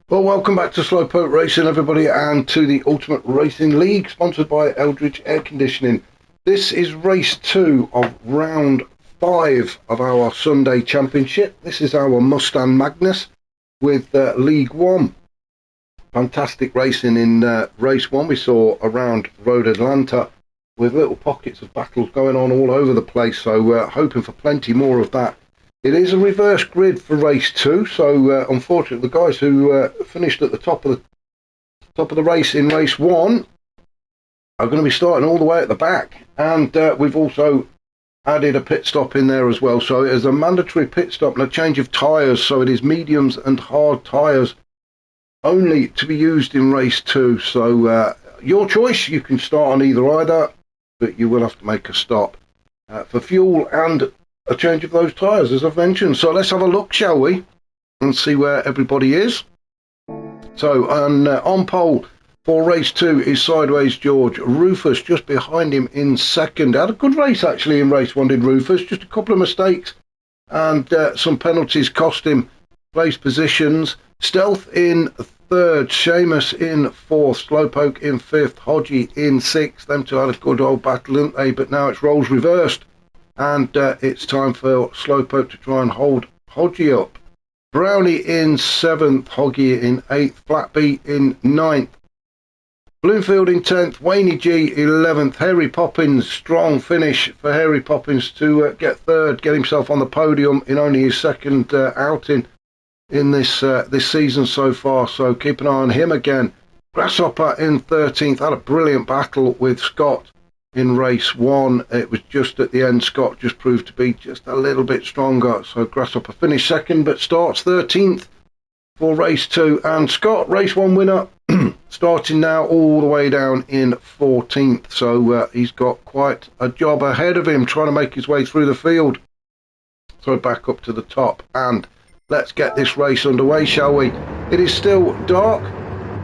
Well, welcome back to Slowpoke Racing, everybody, and to the Ultimate Racing League, sponsored by Eldridge Air Conditioning. This is race 2 of round 5 of our Sunday Championship. This is our Mustang Magnus with League 1. Fantastic racing in race 1. We saw around Road Atlanta with little pockets of battles going on all over the place, so hoping for plenty more of that. It is a reverse grid for race 2, so unfortunately the guys who finished at the top of the race in race 1 are going to be starting all the way at the back, and we've also added a pit stop in there as well. So it is a mandatory pit stop and a change of tyres, so it is mediums and hard tyres only to be used in race 2. So your choice, you can start on either, but you will have to make a stop for fuel and a change of those tyres, as I've mentioned. So let's have a look, shall we, and see where everybody is. So on pole for race 2 is Sideways George. Rufus just behind him in second. Had a good race actually in race 1, did Rufus. Just a couple of mistakes and some penalties cost him place positions. Stealth in third, Seamus in 4th, Slowpoke in 5th, Hodgie in 6th. Them two had a good old battle, didn't they? But now it's roles reversed, and it's time for Slowpoke to try and hold Hodgie up. Brownie in 7th, Hoggy in 8th, Flatby in 9th, Bloomfield in 10th, Wayne G 11th, Harry Poppins. Strong finish for Harry Poppins to get third, get himself on the podium in only his second outing in this season so far, so keep an eye on him again. Grasshopper in 13th, had a brilliant battle with Scott in race 1. It was just at the end, Scott just proved to be just a little bit stronger, so Grasshopper finished second but starts 13th for race 2. And Scott, race 1 winner, starting now all the way down in 14th, so he's got quite a job ahead of him trying to make his way through the field. So back up to the top, and let's get this race underway, shall we? It is still dark.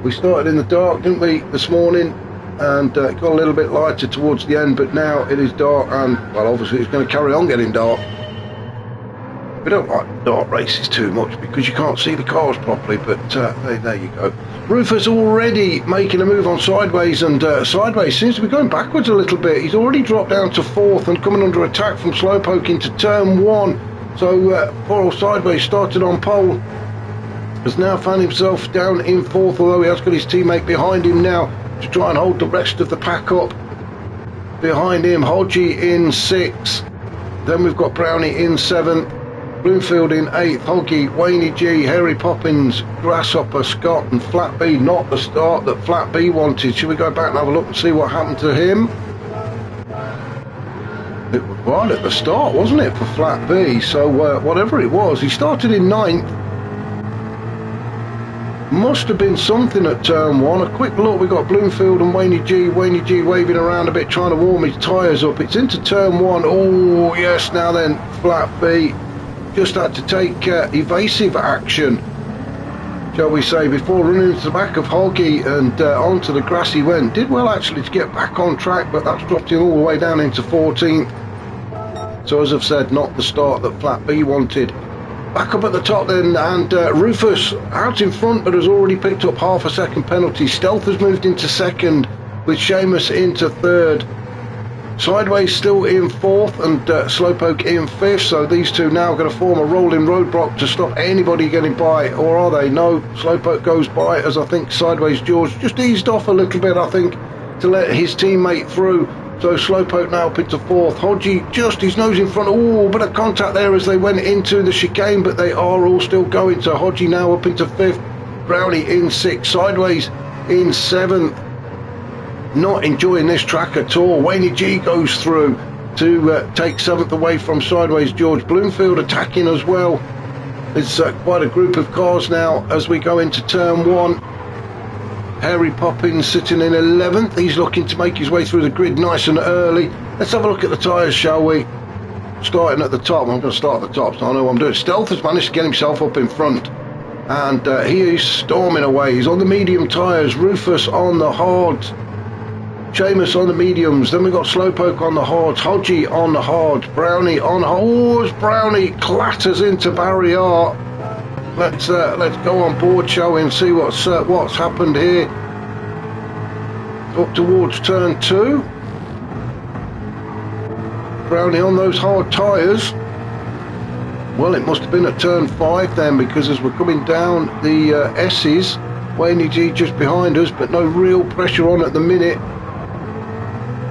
We started in the dark, didn't we, this morning, and it got a little bit lighter towards the end, but now it is dark, and well, obviously it's going to carry on getting dark. We don't like dark races too much because you can't see the cars properly, but there you go. Rufus already making a move on Sideways, and Sideways seems to be going backwards a little bit. He's already dropped down to 4th and coming under attack from Slowpoke into turn 1. So poor old Sideways started on pole, has now found himself down in 4th, although he has got his teammate behind him now to try and hold the rest of the pack up. Behind him, Hodgie in 6th. Then we've got Brownie in 7th. Bloomfield in 8th, Hoggy, Wayne G, Harry Poppins, Grasshopper, Scott and Flat B. Not the start that Flat B wanted. Should we go back and have a look and see what happened to him? It was right at the start, wasn't it, for Flat B? So whatever it was, he started in 9th. Must have been something at turn 1. A quick look, we got Bloomfield and Wayne G waving around a bit, trying to warm his tyres up. It's into turn 1. Oh yes, now then, Flat B just had to take evasive action, shall we say, before running into the back of Hoggy, and onto the grass he went. Did well actually to get back on track, but that's dropped him all the way down into 14th. So as I've said, not the start that Flat B wanted. Back up at the top then, and Rufus out in front, but has already picked up half a second penalty. Stealth has moved into 2nd with Seamus into 3rd. Sideways still in 4th and Slowpoke in 5th, so these two now are going to form a rolling roadblock to stop anybody getting by, or are they? No, Slowpoke goes by, as I think Sideways George just eased off a little bit, I think, to let his teammate through. So Slowpoke now up into 4th. Hodgie just his nose in front. Oh, bit of contact there as they went into the chicane, but they are all still going. So Hodgie now up into 5th. Brownie in 6th. Sideways in 7th. Not enjoying this track at all. Wayne G goes through to take 7th away from Sideways George. Bloomfield attacking as well. It's quite a group of cars now as we go into turn 1. Harry Poppins sitting in 11th. He's looking to make his way through the grid nice and early. Let's have a look at the tyres, shall we? Starting at the top. I'm going to start at the top, so I know what I'm doing. Stealth has managed to get himself up in front, and he is storming away. He's on the medium tyres. Rufus on the hards. Seamus on the mediums. Then we've got Slowpoke on the hards. Hodgie on the hards. Brownie on hards. Oh, as Brownie clatters into barrier. let's go on board, shall we, and see what's happened here. Up towards turn 2. Brownie on those hard tyres. Well, it must have been at turn 5 then, because as we're coming down the S's, Wayne G just behind us, but no real pressure on at the minute.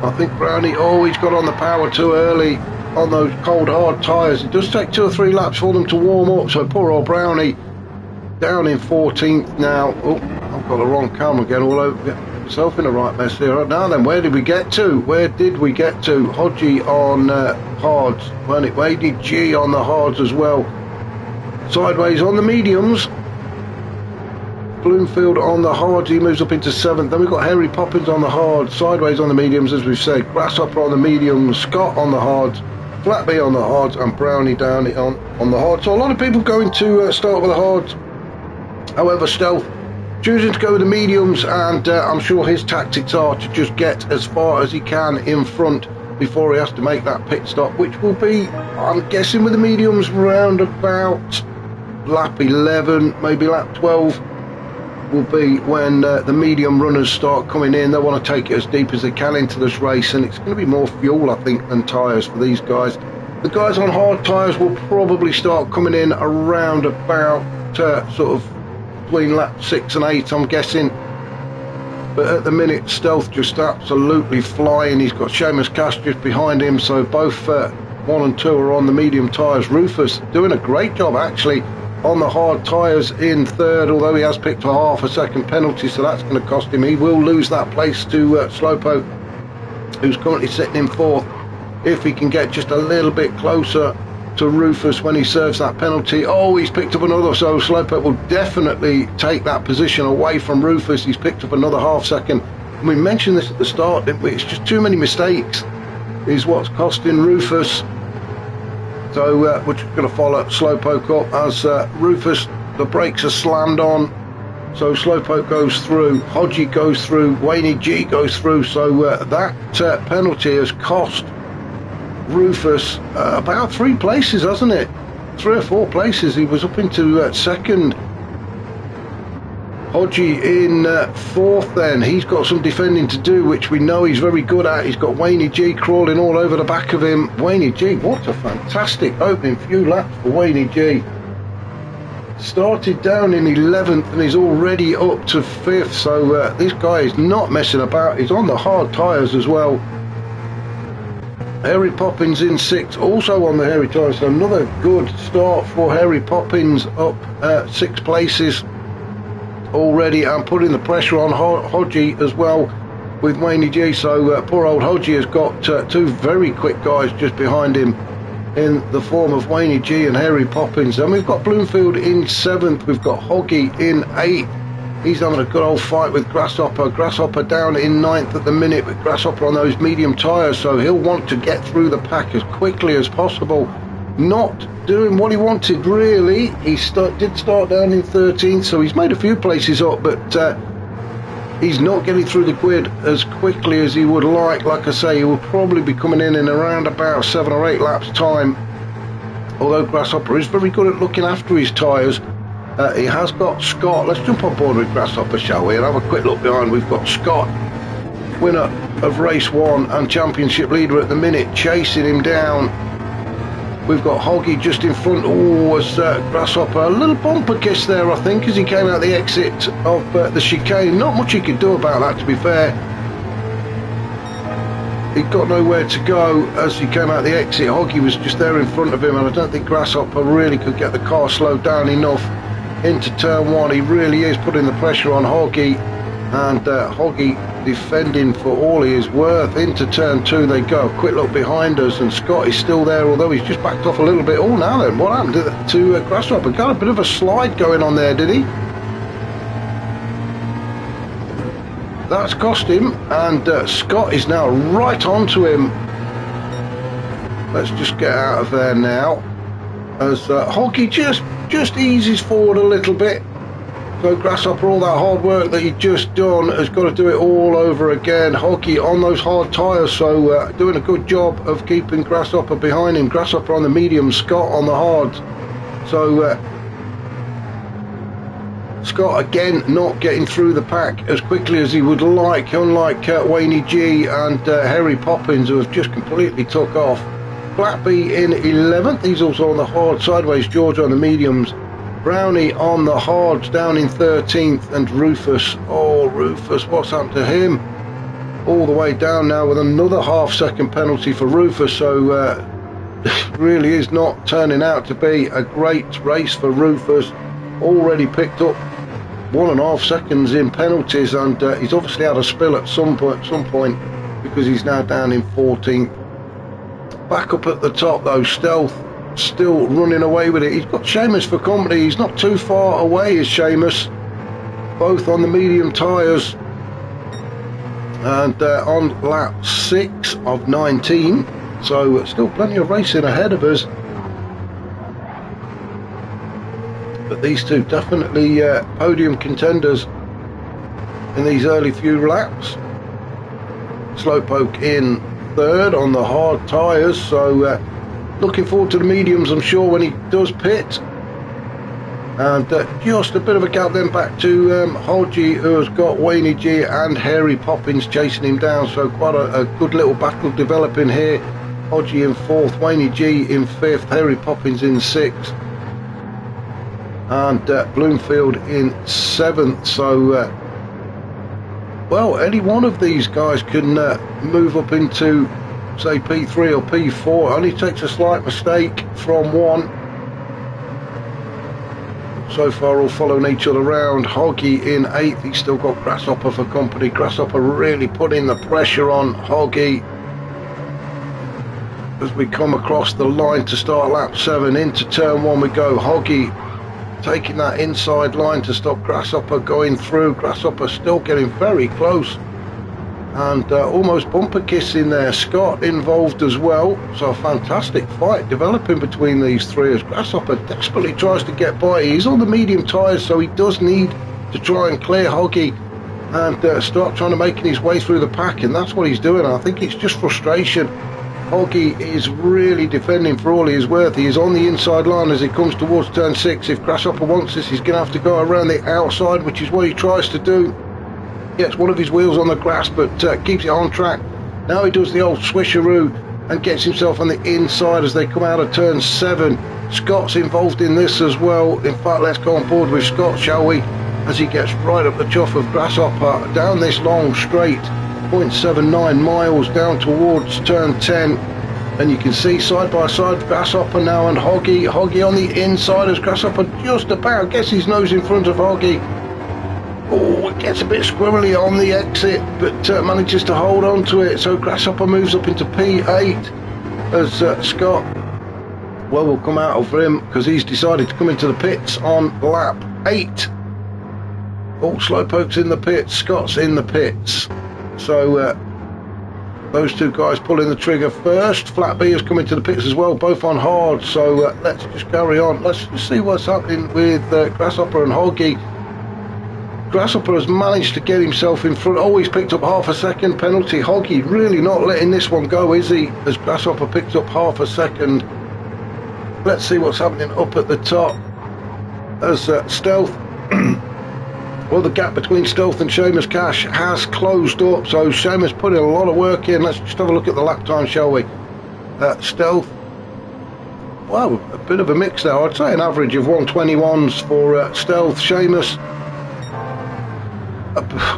I think Brownie, he's got on the power too early on those cold hard tyres. It does take 2 or 3 laps for them to warm up, so poor old Brownie down in 14th now. Oh, I've got the wrong camera again, all over, get myself in the right mess here. Right now then, where did we get to? Where did we get to? Hodgie on hards, wasn't it? Wayne G on the hards as well. Sideways on the mediums. Bloomfield on the hards, he moves up into 7th. Then we've got Harry Poppins on the hards, sideways on the mediums, as we've said. Grasshopper on the mediums, Scott on the hards, Flatby on the hards, and Brownie down on the hards. So a lot of people going to start with the hards. However, Stealth choosing to go with the mediums, and I'm sure his tactics are to just get as far as he can in front before he has to make that pit stop, which will be, I'm guessing with the mediums, round about lap 11, maybe lap 12. Will be when the medium runners start coming in. They want to take it as deep as they can into this race, and it's going to be more fuel, I think, than tyres for these guys. The guys on hard tyres will probably start coming in around about sort of between lap 6 and 8, I'm guessing. But at the minute, Stealth just absolutely flying. He's got Seamus Cash just behind him, so both 1 and 2 are on the medium tyres. Rufus doing a great job, actually, on the hard tyres in 3rd, although he has picked a half a second penalty, so that's going to cost him. He will lose that place to Slowpoke, who's currently sitting in 4th, if he can get just a little bit closer to Rufus when he serves that penalty. He's picked up another, so Slowpoke will definitely take that position away from Rufus. He's picked up another half second. And we mentioned this at the start, didn't we? It's just too many mistakes is what's costing Rufus. So we're just going to follow Slowpoke up as Rufus, the brakes are slammed on, so Slowpoke goes through, Hodgie goes through, Wayne G goes through, so that penalty has cost Rufus about 3 places, hasn't it? 3 or 4 places. He was up into 2nd. Hodgie in 4th then. He's got some defending to do, which we know he's very good at. He's got Wayne G crawling all over the back of him. Wayne G, what a fantastic opening few laps for Wayne G. Started down in 11th and he's already up to 5th, so this guy is not messing about. He's on the hard tyres as well. Harry Poppins in 6th, also on the hairy tyres, so another good start for Harry Poppins, up 6 places already, and putting the pressure on Hodgie as well with Wayne G. So poor old Hodgie has got 2 very quick guys just behind him in the form of Wayne G and Harry Poppins. And we've got Bloomfield in 7th, we've got Hoggy in 8th. He's having a good old fight with Grasshopper. Grasshopper down in 9th at the minute, with Grasshopper on those medium tyres, so he'll want to get through the pack as quickly as possible. Not doing what he wanted, really. He did start down in 13th, so he's made a few places up, but he's not getting through the grid as quickly as he would like. Like I say, he will probably be coming in around about 7 or 8 laps time, although Grasshopper is very good at looking after his tyres. He has got Scott. Let's jump on board with Grasshopper, shall we, and have a quick look behind. We've got Scott, winner of race 1 and championship leader at the minute, chasing him down. We've got Hoggy just in front. Was Grasshopper. A little bumper kiss there, I think, as he came out the exit of the chicane. Not much he could do about that, to be fair. He got nowhere to go as he came out the exit. Hoggy was just there in front of him, and I don't think Grasshopper really could get the car slowed down enough into turn 1. He really is putting the pressure on Hoggy, and Hoggy defending for all he is worth. Into turn 2 they go. Quick look behind us, and Scott is still there, although he's just backed off a little bit. Now then, what happened to Grasshopper? Got a bit of a slide going on there, did he? That's cost him, and Scott is now right onto him. Let's just get out of there now, as Hoggy just eases forward a little bit. So Grasshopper, all that hard work that he'd just done, has got to do it all over again. Hoggy on those hard tyres, so doing a good job of keeping Grasshopper behind him. Grasshopper on the medium, Scott on the hard. So Scott again not getting through the pack as quickly as he would like, unlike Wayne G and Harry Poppins, who have just completely took off. Flatby in 11th, he's also on the hard sideways, George on the mediums, Brownie on the hards down in 13th, and Rufus, oh Rufus, what's happened to him? All the way down now with another half-second penalty for Rufus, so really is not turning out to be a great race for Rufus. Already picked up 1.5 seconds in penalties, and he's obviously had a spill at some point because he's now down in 14th. Back up at the top though, Stealth still running away with it. He's got Seamus for company. He's not too far away, is Seamus, both on the medium tyres, and on lap 6 of 19, so still plenty of racing ahead of us. But these two definitely podium contenders in these early few laps. Slowpoke in 3rd on the hard tyres, so looking forward to the mediums, I'm sure, when he does pit. And just a bit of a gap then back to Hodgie, who has got Wayne G and Harry Poppins chasing him down, so quite a good little battle developing here. Hodgie in 4th, Wayne G in 5th, Harry Poppins in 6th, and Bloomfield in 7th. So well, any one of these guys can move up into, say, P3 or P4. Only takes a slight mistake from one. So far all following each other around. Hoggy in 8th, he's still got Grasshopper for company. Grasshopper really putting the pressure on Hoggy as we come across the line to start lap 7. Into turn 1 we go. Hoggy taking that inside line to stop Grasshopper going through. Grasshopper still getting very close and almost bumper kissing there. Scott involved as well, so a fantastic fight developing between these three as Grasshopper desperately tries to get by. He's on the medium tyres, so he does need to try and clear Hoggy and start trying to making his way through the pack, and that's what he's doing. I think it's just frustration. Hoggy is really defending for all he is worth. He is on the inside line as he comes towards turn 6. If Grasshopper wants this, he's going to have to go around the outside, which is what he tries to do. Gets one of his wheels on the grass, but keeps it on track. Now he does the old swisheroo and gets himself on the inside as they come out of turn 7. Scott's involved in this as well. In fact, let's go on board with Scott, shall we, as he gets right up the chuff of Grasshopper down this long straight, 0.79 miles down towards turn 10. And you can see side by side Grasshopper now and Hoggy. Hoggy on the inside as Grasshopper just about gets his nose in front of Hoggy. Oh, it gets a bit squirrely on the exit, but manages to hold on to it. So Grasshopper moves up into P8 as Scott, well, will come out of him because he's decided to come into the pits on lap 8. Oh, Slowpoke's in the pits, Scott's in the pits. So those two guys pulling the trigger first. Flat B has come into the pits as well, both on hard. So let's just carry on. Let's just see what's happening with Grasshopper and Hoggy. Grasshopper has managed to get himself in front. Oh, he's picked up half a second penalty. Hoggy really not letting this one go, is he? As Grasshopper picked up half a second. Let's see what's happening up at the top. As Stealth, well, the gap between Stealth and Seamus Cash has closed up. So Seamus put in a lot of work in. Let's just have a look at the lap time, shall we? Stealth, well, a bit of a mix there. I'd say an average of 121s for Stealth. Seamus,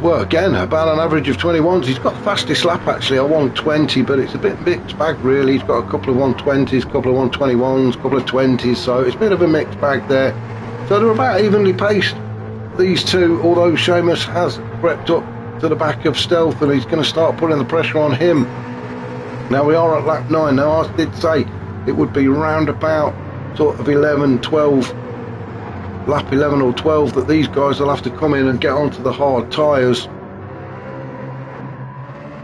well, again, about an average of 21s. He's got the fastest lap actually at 120, but it's a bit mixed bag really. He's got a couple of 120s, a couple of 121s, a couple of 20s, so it's a bit of a mixed bag there. So they're about evenly paced, these two, although Seamus has crept up to the back of Stealth and he's going to start putting the pressure on him. Now we are at lap 9. Now I did say it would be round about sort of 11, 12, lap 11 or 12 that these guys will have to come in and get onto the hard tyres.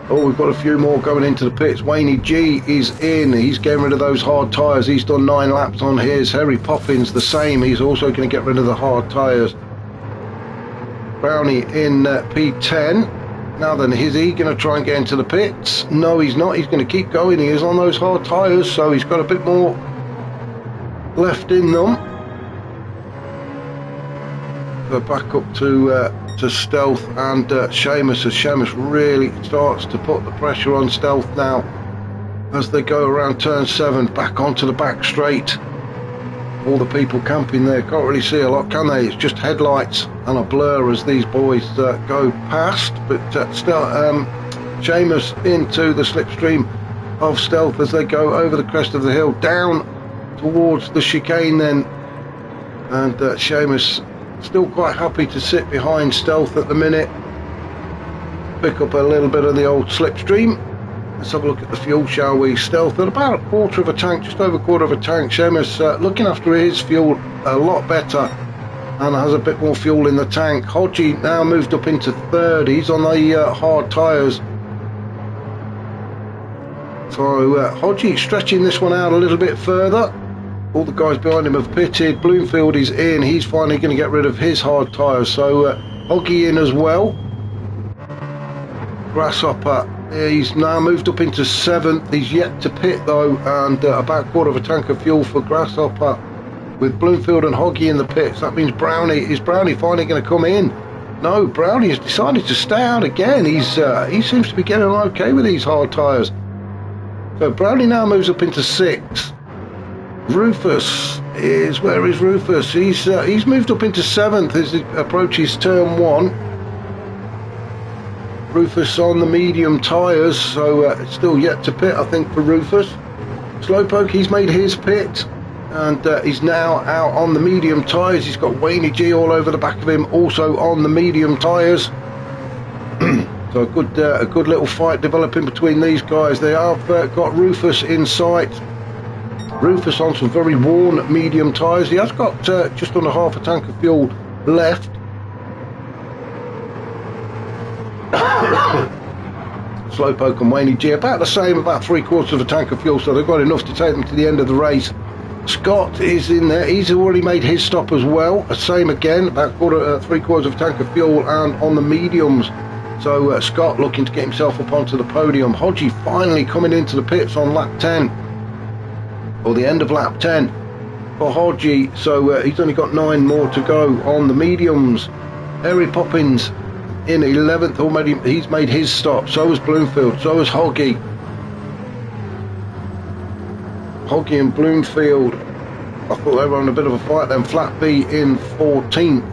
Oh, we've got a few more going into the pits. Wayne G is in. He's getting rid of those hard tyres. He's done 9 laps on his. Harry Poppins the same. He's also going to get rid of the hard tyres. Brownie in P10. Now then, is he going to try and get into the pits? No, he's not. He's going to keep going. He is on those hard tyres, so he's got a bit more left in them. back up to Stealth and Seamus, as Seamus really starts to put the pressure on Stealth now as they go around turn 7 back onto the back straight. All the people camping there can't really see a lot, can they? It's just headlights and a blur as these boys go past, but Seamus into the slipstream of Stealth as they go over the crest of the hill down towards the chicane then, and Seamus still quite happy to sit behind Stealth at the minute, pick up a little bit of the old slipstream. Let's have a look at the fuel, shall we? Stealth at about a quarter of a tank, just over a quarter of a tank. Seamus looking after his fuel a lot better and has a bit more fuel in the tank. Hodgie now moved up into third. He's on the hard tyres. So Hodgie stretching this one out a little bit further. All the guys behind him have pitted. Bloomfield is in. He's finally going to get rid of his hard tyres. So Hoggy in as well. Grasshopper, he's now moved up into 7th. He's yet to pit though, and about a quarter of a tank of fuel for Grasshopper with Bloomfield and Hoggy in the pits. That means Brownie. Is Brownie finally going to come in? No, Brownie has decided to stay out again. He seems to be getting on okay with these hard tyres. So Brownie now moves up into 6th. Rufus is, where is Rufus? He's moved up into 7th as he approaches turn 1. Rufus on the medium tyres, so it's still yet to pit, I think, for Rufus. Slowpoke, he's made his pit, and he's now out on the medium tyres. He's got Wayne G all over the back of him, also on the medium tyres. So a good little fight developing between these guys. They have got Rufus in sight. Rufus on some very worn medium tyres. He has got just under half a tank of fuel left. Slowpoke and Wayne G about the same, about 3/4 of a tank of fuel, so they've got enough to take them to the end of the race. Scott is in there. He's already made his stop as well. Same again, about 3/4 of a tank of fuel and on the mediums. So Scott looking to get himself up onto the podium. Hodgie finally coming into the pits on lap 10, or the end of lap 10 for Hodgie. So he's only got 9 more to go on the mediums. Harry Poppins in 11th, already he's made his stop. So has Bloomfield, so has Hoggy. Hoggy and Bloomfield, I thought they were having a bit of a fight then. Flat B in 14th.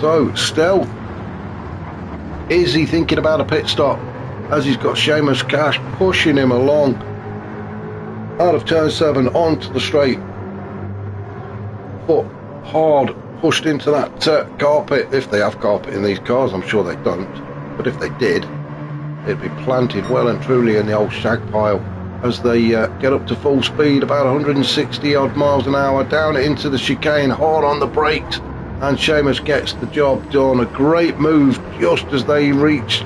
So Stealth, is he thinking about a pit stop as he's got Seamus Cash pushing him along out of turn 7 onto the straight? Foot hard pushed into that carpet, if they have carpet in these cars. I'm sure they don't, but if they did, it'd be planted well and truly in the old shag pile as they get up to full speed, about 160 odd miles an hour down into the chicane, hard on the brakes, and Seamus gets the job done. A great move just as they reached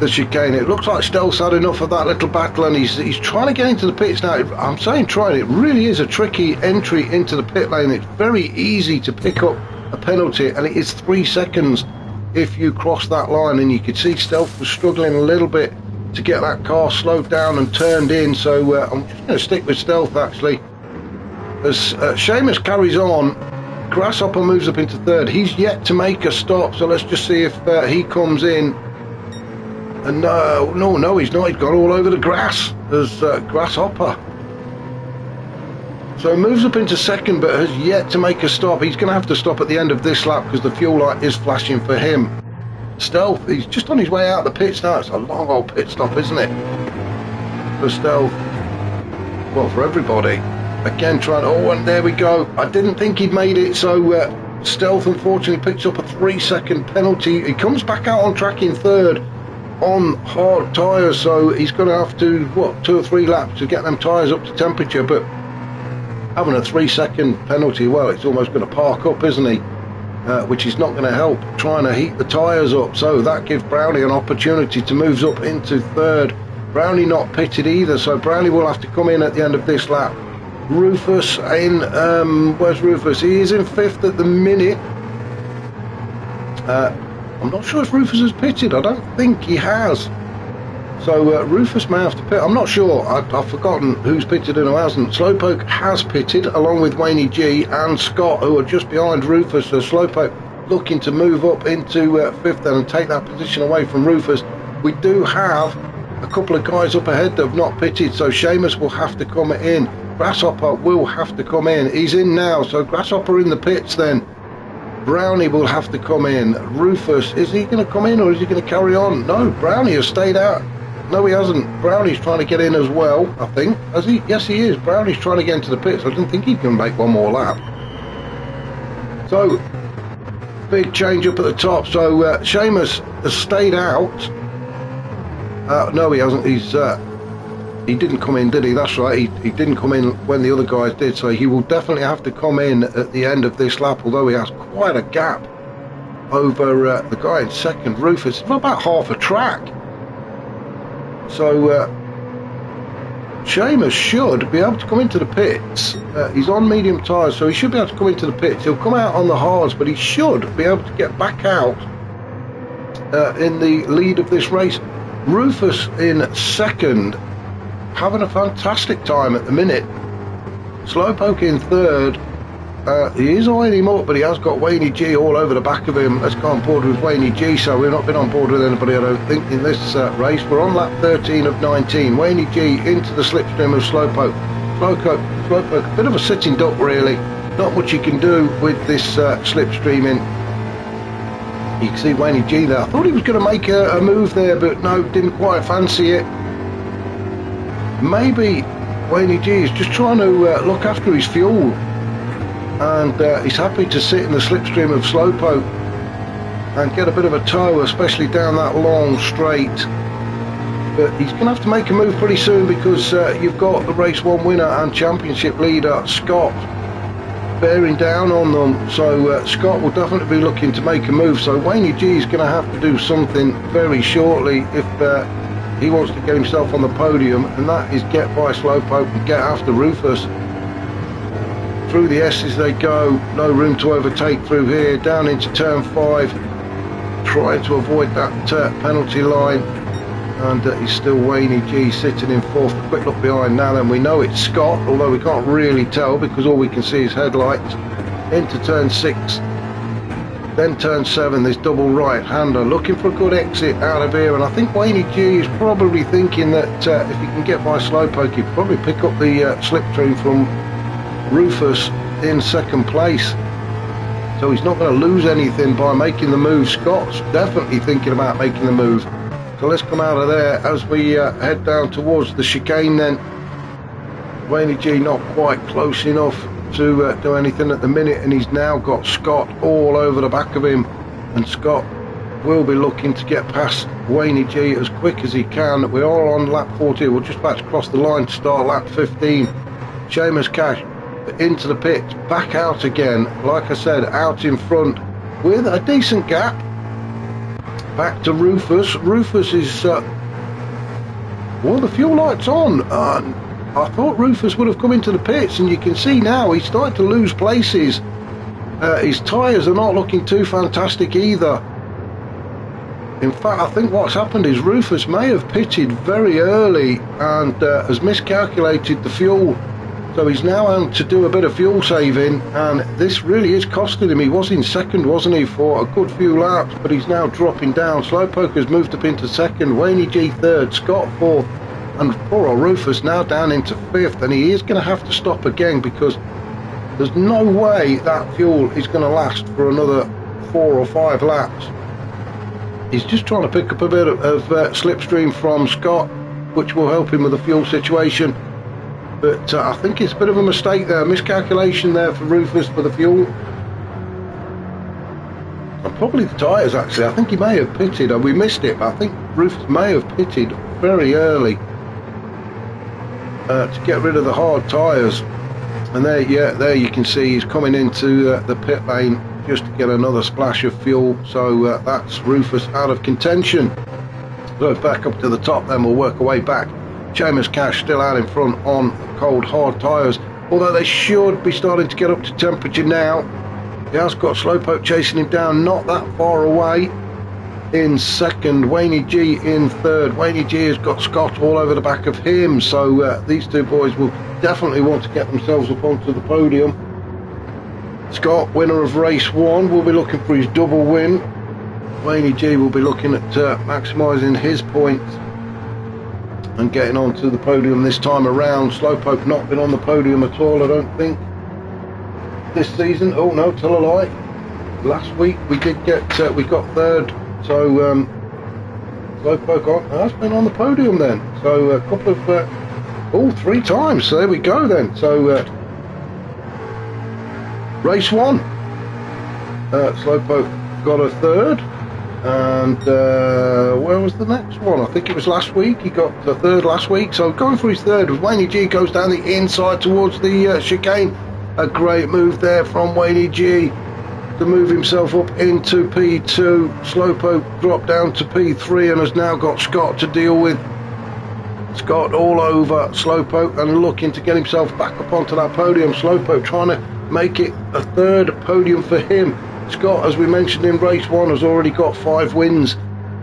the chicane. It looks like Stealth's had enough of that little battle, and he's trying to get into the pits now. I'm saying trying, it really is a tricky entry into the pit lane. It's very easy to pick up a penalty, and it is 3 seconds if you cross that line, and you could see Stealth was struggling a little bit to get that car slowed down and turned in. So I'm just going to stick with Stealth actually as Seamus carries on. Grasshopper moves up into 3rd. He's yet to make a stop, so let's just see if he comes in. And no, he's not. He's gone all over the grass as Grasshopper. So moves up into 2nd, but has yet to make a stop. He's going to have to stop at the end of this lap because the fuel light is flashing for him. Stealth, he's just on his way out the pits now. It's a long old pit stop, isn't it? For Stealth. Well, for everybody. Again trying, oh, and there we go. I didn't think he'd made it, so Stealth unfortunately picks up a 3-second penalty. He comes back out on track in 3rd on hard tyres, so he's going to have to, what, 2 or 3 laps to get them tyres up to temperature. But having a 3-second penalty, well, it's almost going to park up, isn't he? Which is not going to help trying to heat the tyres up. So that gives Brownie an opportunity to move up into 3rd. Brownie not pitted either, so Brownie will have to come in at the end of this lap. Rufus in, where's Rufus? He is in 5th at the minute. I'm not sure if Rufus has pitted. I don't think he has. So Rufus may have to pit. I'm not sure. I've forgotten who's pitted and who hasn't. Slowpoke has pitted along with Wayne G and Scott, who are just behind Rufus. So Slowpoke looking to move up into fifth then and take that position away from Rufus. We do have a couple of guys up ahead that have not pitted, so Seamus will have to come in. Grasshopper will have to come in. He's in now, so Grasshopper in the pits then. Brownie will have to come in. Rufus, is he going to come in or is he going to carry on? No, Brownie has stayed out. No, he hasn't. Brownie's trying to get in as well, I think. Has he? Yes, he is. Brownie's trying to get into the pits. I didn't think he'd going to make one more lap. So, big change up at the top. So, Seamus has stayed out. No, he hasn't. He didn't come in, did he? That's right. He didn't come in when the other guys did. So, he will definitely have to come in at the end of this lap, although he has quite a gap over the guy in second, Rufus. It's about half a track. So Seamus should be able to come into the pits. He's on medium tyres, so he should be able to come into the pits. He'll come out on the hards, but he should be able to get back out in the lead of this race. Rufus in second, having a fantastic time at the minute. Slowpoke in third. He is eyeing him up, but he has got Wayne G all over the back of him. Let's go on board with Wayne G. So we've not been on board with anybody, I don't think, in this race. We're on lap 13 of 19. Wayne G into the slipstream of Slowpoke. Slowpoke, a bit of a sitting duck really. Not much you can do with this slipstreaming. You can see Wayne G there. I thought he was going to make a move there, but no, didn't quite fancy it. Maybe Wayne G is just trying to look after his fuel. And he's happy to sit in the slipstream of Slowpoke and get a bit of a tow, especially down that long straight. But he's going to have to make a move pretty soon, because you've got the race one winner and championship leader Scott bearing down on them. So Scott will definitely be looking to make a move. So Wayne G is going to have to do something very shortly if he wants to get himself on the podium, and that is get by Slowpoke and get after Rufus. Through the S's they go, no room to overtake through here, down into turn 5, trying to avoid that penalty line, and it's still Wayne G sitting in fourth. A quick look behind now then, we know it's Scott, although we can't really tell because all we can see is headlights. Into turn 6, then turn 7, this double right-hander, looking for a good exit out of here, and I think Wayne G is probably thinking that if he can get by Slowpoke, he'd probably pick up the slipstream from Rufus in second place, so he's not going to lose anything by making the move. Scott's definitely thinking about making the move, so let's come out of there as we head down towards the chicane then. Wayne G not quite close enough to do anything at the minute, and he's now got Scott all over the back of him, and Scott will be looking to get past Wayne G as quick as he can. We are on lap 40, we're just about to cross the line to start lap 15. Seamus Cash into the pits, back out again, like I said, out in front with a decent gap. Back to Rufus. Rufus is well, the fuel light's on. I thought Rufus would have come into the pits, and you can see now he's starting to lose places. His tyres are not looking too fantastic either. In fact, I think what's happened is Rufus may have pitted very early and has miscalculated the fuel. So he's now having to do a bit of fuel saving, and this really is costing him. He was in second, wasn't he, for a good few laps, but he's now dropping down. Slowpoke has moved up into second, Wayne G third, Scott fourth, and poor old Rufus now down into fifth, and he is going to have to stop again because there's no way that fuel is going to last for another 4 or 5 laps. He's just trying to pick up a bit of slipstream from Scott, which will help him with the fuel situation. But I think it's a bit of a mistake there, miscalculation there for Rufus for the fuel. And probably the tyres actually, I think he may have pitted, and we missed it, but I think Rufus may have pitted very early to get rid of the hard tyres. And there, yeah, there you can see he's coming into the pit lane just to get another splash of fuel. So that's Rufus out of contention. So back up to the top then, we'll work our way back. Seamus Cash still out in front on cold hard tyres, although they should be starting to get up to temperature now. He has got Slowpoke chasing him down, not that far away. in second, Wayne G in third. Wayne G has got Scott all over the back of him, so these two boys will definitely want to get themselves up onto the podium. Scott, winner of race 1, will be looking for his double win. Wayne G will be looking at maximising his points and getting onto the podium this time around. Slowpoke not been on the podium at all, I don't think, this season. Oh no, tell a lie. Last week we did get, we got third, so Slowpoke has been on the podium then. So a couple of, 3 times, so there we go then. So race 1, Slowpoke got a third, and where was the next one? I think it was last week. He got the third last week, so going for his third. Wayne G goes down the inside towards the chicane. A great move there from Wayne G to move himself up into P2. Slowpoke dropped down to P3 and has now got Scott to deal with. Scott all over Slowpoke and looking to get himself back up onto that podium. Slowpoke trying to make it a third podium for him. Scott, as we mentioned in race 1, has already got 5 wins,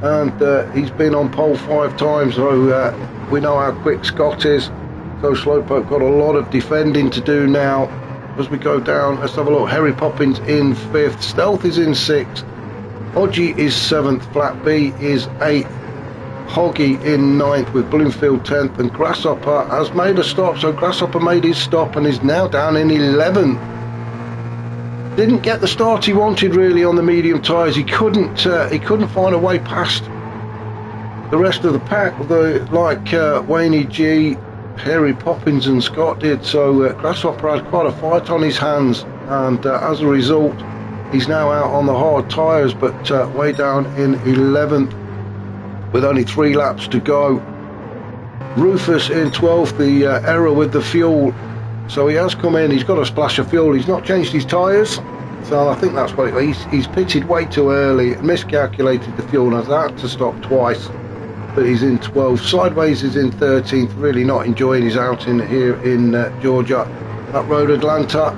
and he's been on pole 5 times, so we know how quick Scott is. So Slowpoke got a lot of defending to do now. As we go down, let's have a look. Harry Poppins in 5th, Stealth is in 6th, Odgie is 7th, Flat B is 8th, Hoggy in 9th with Bloomfield 10th, and Grasshopper has made a stop. So Grasshopper made his stop and is now down in 11th. Didn't get the start he wanted really on the medium tyres. He couldn't find a way past the rest of the pack, like Wayne G, Harry Poppins and Scott did. So Grasshopper had quite a fight on his hands, and as a result he's now out on the hard tyres, but way down in 11th with only 3 laps to go. Rufus in 12th, the error with the fuel. So he has come in, he's got a splash of fuel, he's not changed his tyres, so I think that's what he's pitted way too early, miscalculated the fuel, and has had to stop twice. But he's in 12th, Sideways is in 13th, really not enjoying his outing here in Georgia at Road Atlanta.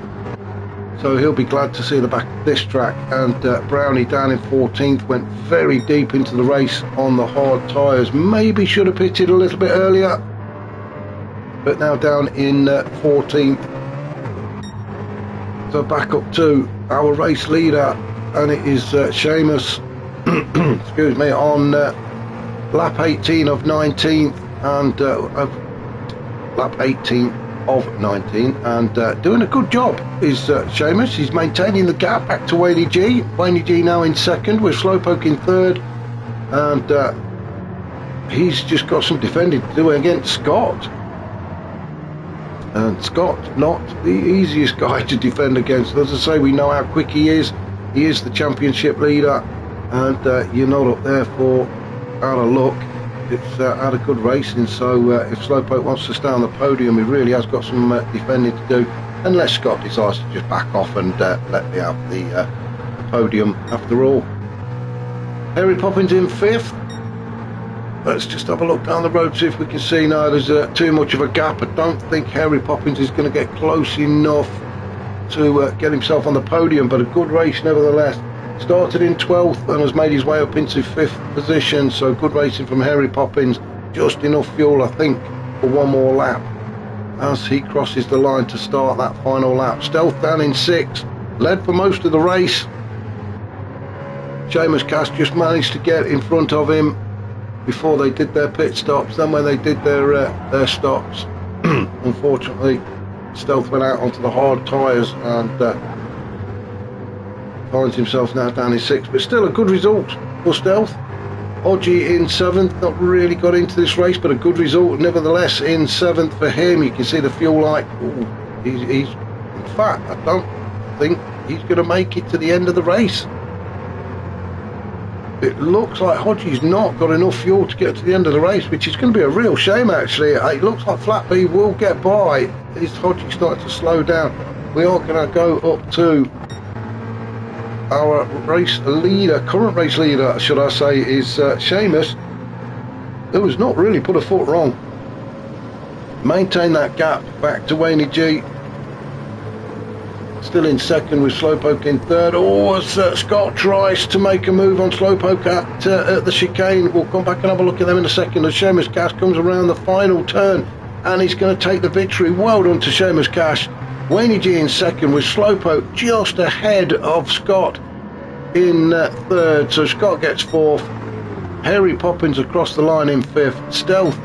So he'll be glad to see the back of this track. And Brownie down in 14th, went very deep into the race on the hard tyres. Maybe should have pitted a little bit earlier, but now down in 14th. So back up to our race leader, and it is Seamus excuse me, on lap 18 of 19th, and lap 18 of 19, and doing a good job is Seamus. He's maintaining the gap back to Wayne G. Wayne G now in second with Slowpoke in third, and he's just got some defending to do against Scott. And Scott, not the easiest guy to defend against. As I say, we know how quick he is. He is the championship leader, and you're not up there for out of luck. It's out of good racing. So if Slowpoke wants to stay on the podium, he really has got some defending to do, unless Scott decides to just back off and let me have the podium after all. Harry Poppins in 5th. Let's just have a look down the road, see if we can see. No, there's too much of a gap. I don't think Harry Poppins is going to get close enough to get himself on the podium, but a good race nevertheless. Started in 12th and has made his way up into 5th position, so good racing from Harry Poppins. Just enough fuel, I think, for one more lap as he crosses the line to start that final lap. Stealth down in 6th, led for most of the race. Seamus Cass just managed to get in front of him before they did their pit stops. Then when they did their stops, unfortunately Stealth went out onto the hard tyres and finds himself now down in 6th, but still a good result for Stealth. Odgie in 7th, not really got into this race, but a good result nevertheless in 7th for him. You can see the fuel light. He's in fact, I don't think he's going to make it to the end of the race. It looks like Hodgie's not got enough fuel to get to the end of the race, which is going to be a real shame actually. It looks like Flat B will get by. Is Hodgie starting to slow down? We are going to go up to our race leader, current race leader should I say, is Seamus, who has not really put a foot wrong. Maintain that gap back to Wayne G. still in second with Slowpoke in third. Oh, as Scott tries to make a move on Slowpoke at the chicane. We'll come back and have a look at them in a second as Seamus Cash comes around the final turn and he's going to take the victory. Well done to Seamus Cash. Wayne G in second with Slowpoke just ahead of Scott in third, so Scott gets fourth. Harry Poppins across the line in fifth. Stealth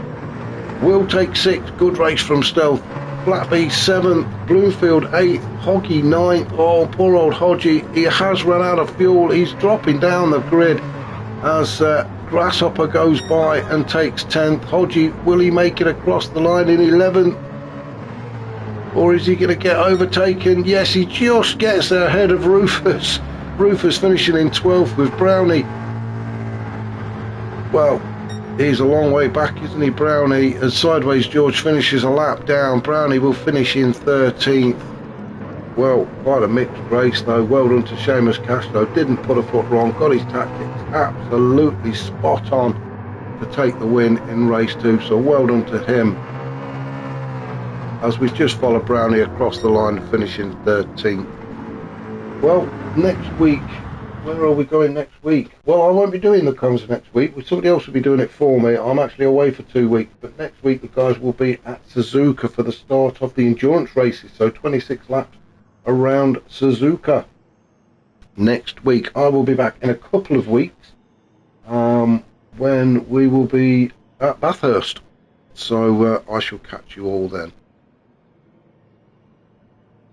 will take sixth. Good race from Stealth. Flatby 7th, Bloomfield 8th, Hoggy 9th. Oh, poor old Hodgie, he has run out of fuel. He's dropping down the grid as Grasshopper goes by and takes 10th. Hodgie, will he make it across the line in 11th? Or is he going to get overtaken? Yes, he just gets there ahead of Rufus. Rufus finishing in 12th with Brownie. Well, he's a long way back, isn't he, Brownie? As Sideways George finishes a lap down, Brownie will finish in 13th. Well, quite a mixed race though. Well done to Seamus Cash though. Didn't put a foot wrong. Got his tactics absolutely spot on to take the win in race 2. So well done to him. As we just follow Brownie across the line, finishing 13th. Well, next week, where are we going next week? Well, I won't be doing the comms next week. Somebody else will be doing it for me. I'm actually away for 2 weeks. But next week, the guys will be at Suzuka for the start of the endurance races. So 26 laps around Suzuka. Next week, I will be back in a couple of weeks when we will be at Bathurst. So I shall catch you all then.